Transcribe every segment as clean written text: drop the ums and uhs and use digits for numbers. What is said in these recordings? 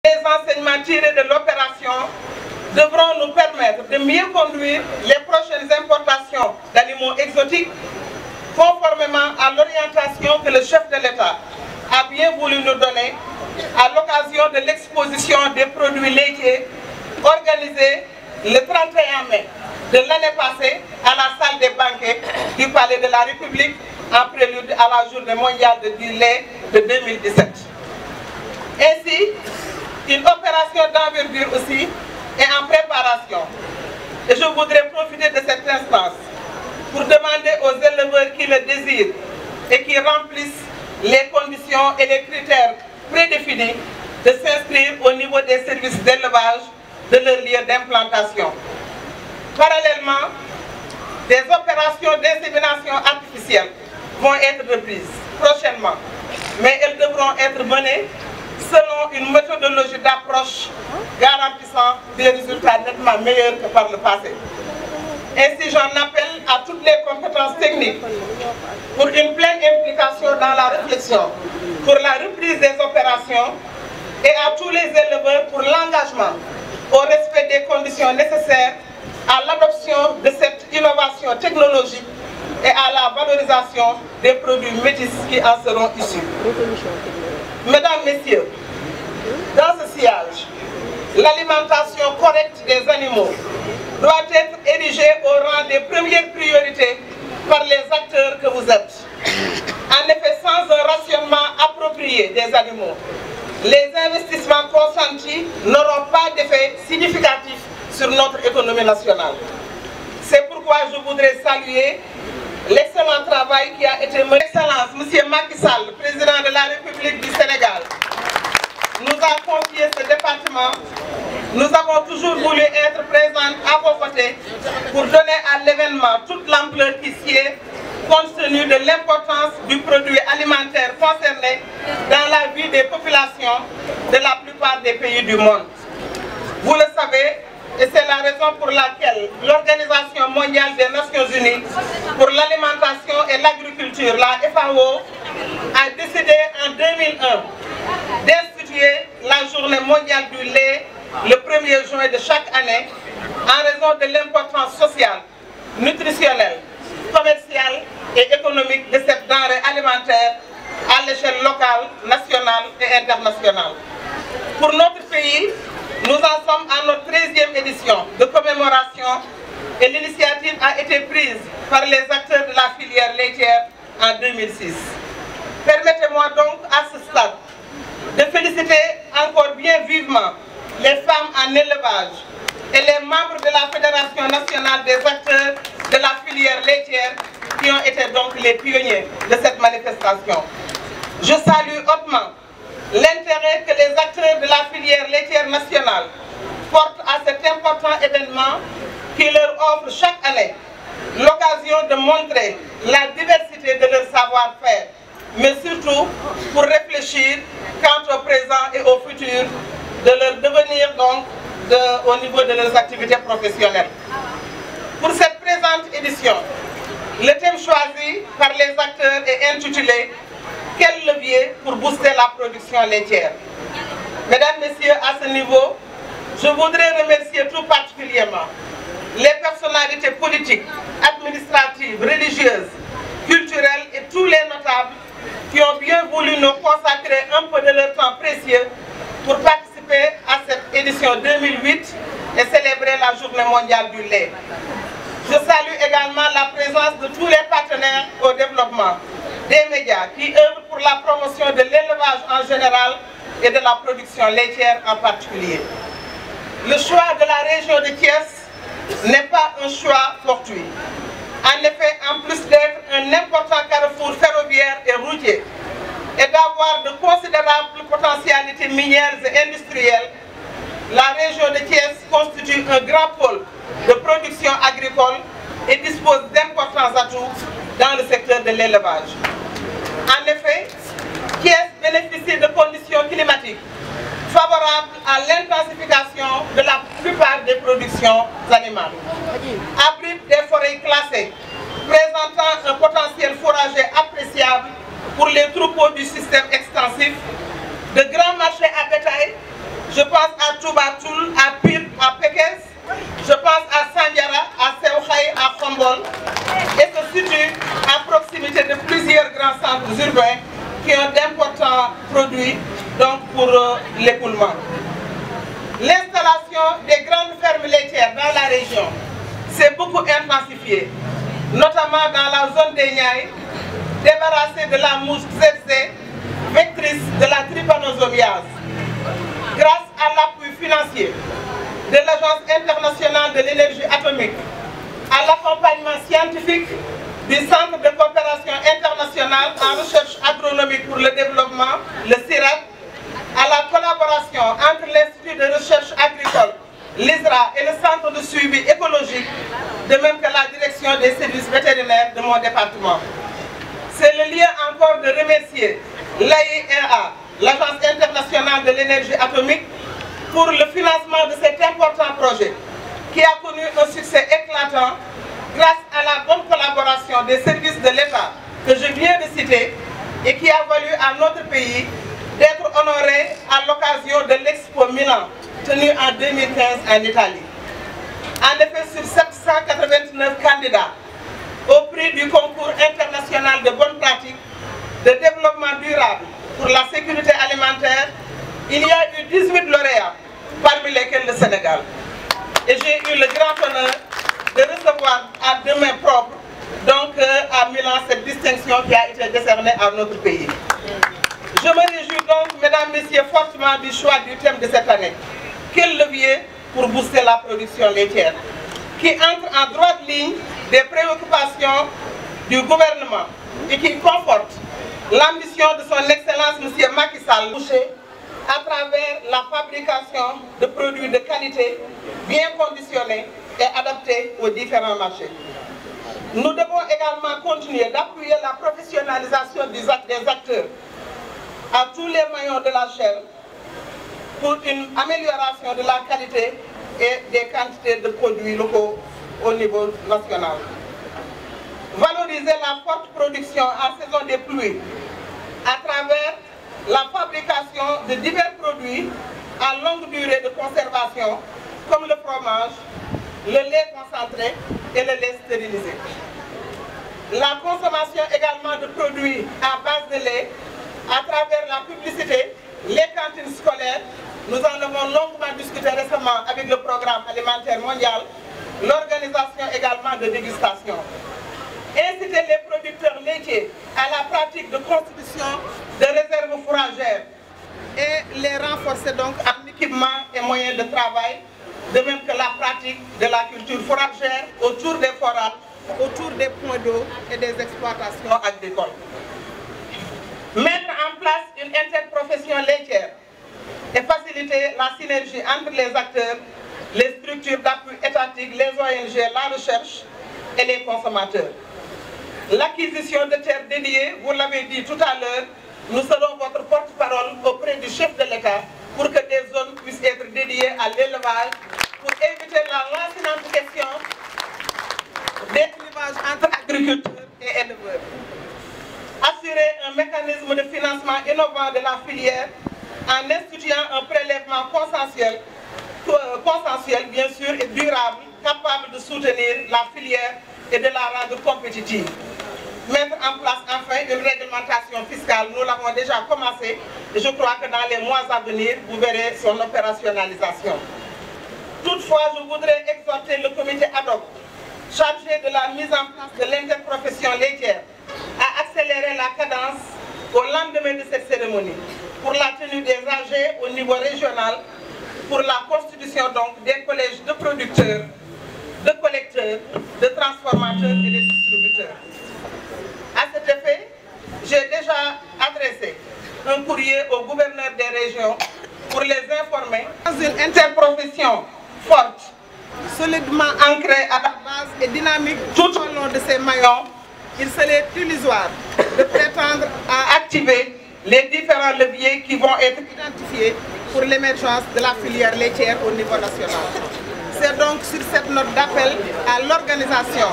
Les enseignements tirés de l'opération devront nous permettre de mieux conduire les prochaines importations d'animaux exotiques conformément à l'orientation que le chef de l'État a bien voulu nous donner à l'occasion de l'exposition des produits laitiers organisée le 31 mai de l'année passée à la salle des banquets du Palais de la République en prélude à la Journée mondiale du lait de 2017. Ainsi, une opération d'envergure aussi est en préparation. Et je voudrais profiter de cette instance pour demander aux éleveurs qui le désirent et qui remplissent les conditions et les critères prédéfinis de s'inscrire au niveau des services d'élevage de leur lieu d'implantation. Parallèlement, des opérations d'insémination artificielle vont être reprises prochainement, mais elles devront être menées selon une méthodologie d'approche garantissant des résultats nettement meilleurs que par le passé. Ainsi, j'en appelle à toutes les compétences techniques pour une pleine implication dans la réflexion pour la reprise des opérations et à tous les éleveurs pour l'engagement au respect des conditions nécessaires à l'adoption de cette innovation technologique et à la valorisation des produits métis qui en seront issus. Mesdames, Messieurs, dans ce sillage, l'alimentation correcte des animaux doit être érigée au rang des premières priorités par les acteurs que vous êtes. En effet, sans un rationnement approprié des animaux, les investissements consentis n'auront pas d'effet significatif sur notre économie nationale. C'est pourquoi je voudrais saluer l'excellent travail qui a été mené. Excellence, M. Macky Sall, président de la République du Sénégal, nous a confié ce département. Nous avons toujours voulu être présents à vos côtés pour donner à l'événement toute l'ampleur qui s'y est, compte tenu de l'importance du produit alimentaire concerné dans la vie des populations de la plupart des pays du monde. Vous le savez, et c'est la raison pour laquelle l'Organisation mondiale des Nations Unies pour l'alimentation et l'agriculture, la FAO, a décidé en 2001 d'instituer la journée mondiale du lait le 1er juin de chaque année en raison de l'importance sociale, nutritionnelle, commerciale et économique de cette denrée alimentaire à l'échelle locale, nationale et internationale. Pour notre pays, nous en sommes à notre 13e édition de commémoration et l'initiative a été prise par les acteurs de la filière laitière en 2006. Permettez-moi donc à ce stade de féliciter encore bien vivement les femmes en élevage et les membres de la Fédération nationale des acteurs de la filière laitière qui ont été donc les pionniers de cette manifestation. Je salue hautement l'intérêt que les acteurs de la filière laitière nationale portent à cet important événement qui leur offre chaque année l'occasion de montrer la diversité de leur savoir-faire, mais surtout pour réfléchir quant au présent et au futur de leur devenir donc au niveau de leurs activités professionnelles. Pour cette présente édition, le thème choisi par les acteurs est intitulé « Quel levier pour booster la production laitière ?» Mesdames, Messieurs, à ce niveau, je voudrais remercier tout particulièrement les personnalités politiques, administratives, religieuses, culturelles et tous les notables qui ont bien voulu nous consacrer un peu de leur temps précieux pour participer à cette édition 2008 et célébrer la Journée mondiale du lait. Je salue également la présence de tous les partenaires au développement, des médias qui œuvrent pour la promotion de l'élevage en général et de la production laitière en particulier. Le choix de la région de Thiès n'est pas un choix fortuit. En effet, en plus d'être un important carrefour ferroviaire et routier et d'avoir de considérables potentialités minières et industrielles, la région de Thiès constitue un grand pôle de production agricole et dispose d'importants atouts dans le secteur de l'élevage. En effet, Thiès bénéficie de conditions climatiques favorables à l'intensification de la plupart des productions animales. Abrite des forêts classées, présentant un potentiel fourrager appréciable pour les troupeaux du système extensif, de grands marchés à bétail je pense à Toubatoul, à Pire, à Pekes, je pense à Sandiara, à Sewkhaï, à Khombol, et se situe à proximité de plusieurs grands centres urbains qui ont d'importants produits donc, pour l'écoulement. L'installation des grandes fermes laitières dans la région s'est beaucoup intensifiée, notamment dans la zone des Niayes, débarrassée de la mouche ZZ, vectrice de la trypanosomiase. Grâce à l'appui financier de l'Agence internationale de l'énergie atomique, à l'accompagnement scientifique du Centre de coopération internationale en recherche agronomique pour le développement, le CIRAD, à la collaboration entre l'Institut de recherche agricole, l'ISRA et le Centre de suivi écologique, de même que la direction des services vétérinaires de mon département. C'est le lieu encore de remercier l'AIEA, l'Agence internationale de l'énergie atomique, pour le financement de cet important projet qui a connu un succès éclatant grâce à la bonne collaboration des services de l'État que je viens de citer et qui a valu à notre pays d'être honoré à l'occasion de l'Expo Milan tenue en 2015 en Italie. En effet, sur 789 candidats au prix du concours international de bonnes pratiques de développement durable pour la sécurité alimentaire, il y a eu 18 lauréats, parmi lesquels le Sénégal. Et j'ai eu le grand honneur de recevoir à deux mains propres, donc à Milan, cette distinction qui a été décernée à notre pays. Je me réjouis donc, mesdames, messieurs, fortement du choix du thème de cette année. Quel levier pour booster la production laitière, qui entre en droite ligne des préoccupations du gouvernement et qui conforte l'ambition de son Excellence M. Macky Sall à travers la fabrication de produits de qualité bien conditionnés et adaptés aux différents marchés. Nous devons également continuer d'appuyer la professionnalisation des acteurs à tous les maillons de la chaîne pour une amélioration de la qualité et des quantités de produits locaux au niveau national. Valoriser la forte production en saison des pluies à travers la fabrication de divers produits à longue durée de conservation comme le fromage, le lait concentré et le lait stérilisé. La consommation également de produits à base de lait à travers la publicité, les cantines scolaires. Nous en avons longuement discuté récemment avec le programme alimentaire mondial, l'organisation également de dégustation. Inciter les producteurs laitiers à la pratique de constitution de réserves fourragères et les renforcer donc en équipement et moyens de travail, de même que la pratique de la culture fourragère autour des forages, autour des points d'eau et des exploitations agricoles. Mettre en place une interprofession laitière et faciliter la synergie entre les acteurs, les structures d'appui étatiques, les ONG, la recherche et les consommateurs. L'acquisition de terres dédiées, vous l'avez dit tout à l'heure, nous serons votre porte-parole auprès du chef de l'État pour que des zones puissent être dédiées à l'élevage, pour éviter la lancinante question des clivages entre agriculteurs et éleveurs. Assurer un mécanisme de financement innovant de la filière en instituant un prélèvement consensuel bien sûr et durable, capable de soutenir la filière et de la rendre compétitive. Mettre en place enfin une réglementation fiscale, nous l'avons déjà commencé et je crois que dans les mois à venir, vous verrez son opérationnalisation. Toutefois, je voudrais exhorter le comité ad hoc chargé de la mise en place de l'interprofession laitière à accélérer la cadence au lendemain de cette cérémonie pour la tenue des AG au niveau régional, pour la constitution donc des collèges de producteurs, de collecteurs, de transformateurs et de distributeurs. À cet effet, j'ai déjà adressé un courrier au gouverneur des régions pour les informer. Dans une interprofession forte, solidement ancrée à la base et dynamique tout au long de ces maillons, il serait illusoire de prétendre à activer les différents leviers qui vont être identifiés pour l'émergence de la filière laitière au niveau national. C'est donc sur cette note d'appel à l'organisation,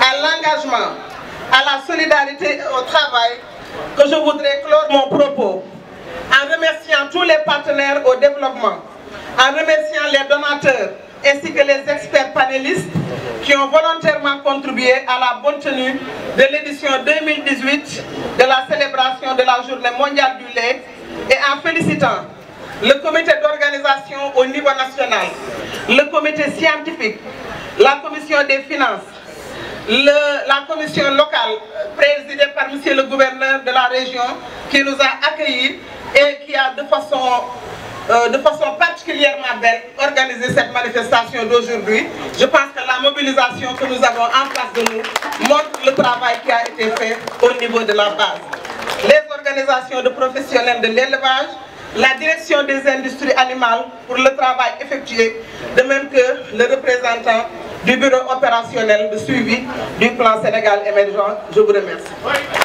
à l'engagement, à la solidarité et au travail que je voudrais clore mon propos en remerciant tous les partenaires au développement, en remerciant les donateurs ainsi que les experts panélistes qui ont volontairement contribué à la bonne tenue de l'édition 2018 de la célébration de la Journée mondiale du lait et en félicitant le comité d'organisation au niveau national, le comité scientifique, la commission des finances, la commission locale présidée par monsieur le gouverneur de la région qui nous a accueillis et qui a de façon particulièrement belle organisé cette manifestation d'aujourd'hui. Je pense que la mobilisation que nous avons en face de nous montre le travail qui a été fait au niveau de la base. Les organisations de professionnels de l'élevage, la direction des industries animales pour le travail effectué, de même que le représentant du bureau opérationnel de suivi du plan Sénégal émergent. Je vous remercie.